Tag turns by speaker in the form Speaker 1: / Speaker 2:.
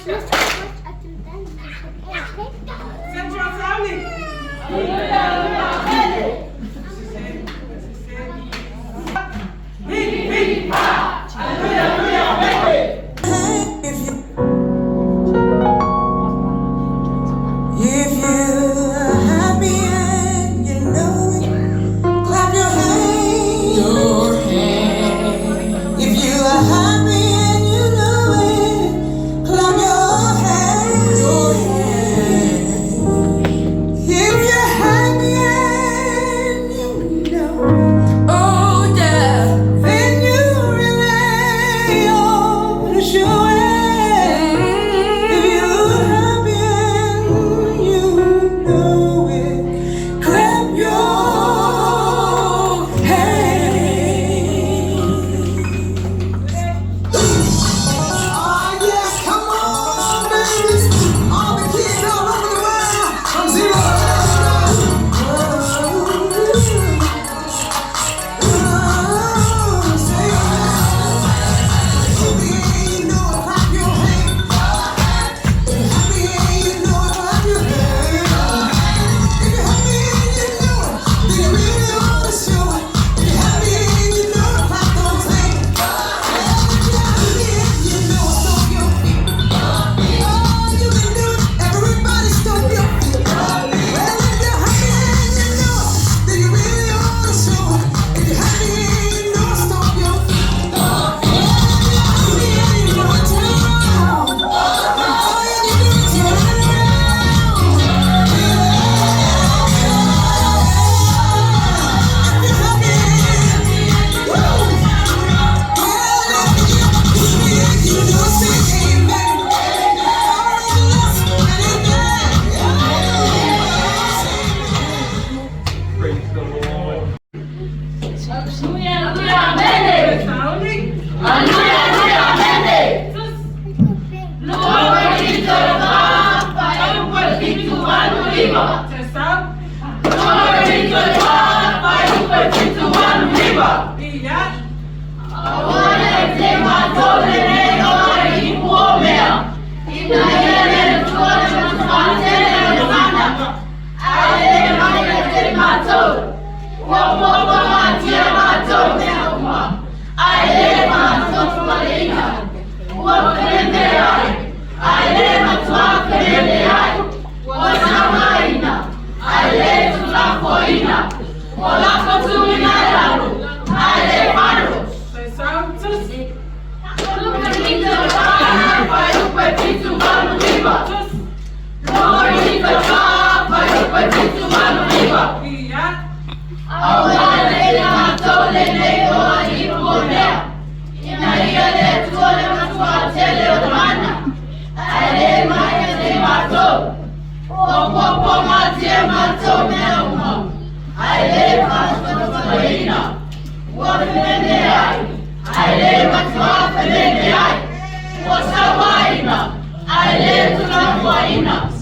Speaker 1: Central Saudi.
Speaker 2: If you're happy and you know it, clap your hands. If you are happy and you know it, clap your hands. If you're happy and you know it, oh yeah, then you really ought to show it. If you're happy and you know it, clap your hands. Oh yes, come on, babies. All the kids all over the world. From 0 to everybody stomp your feet. Well, if you're happy and you know it, then you really ought to show it. If you're happy and you know it, stomp your feet. Well, if you're happy and you know it, turn around. All you can do is turn around. If you're happy, woo. Well, if you're happy and you know it, say amen.
Speaker 1: Praise the Lord.
Speaker 3: What's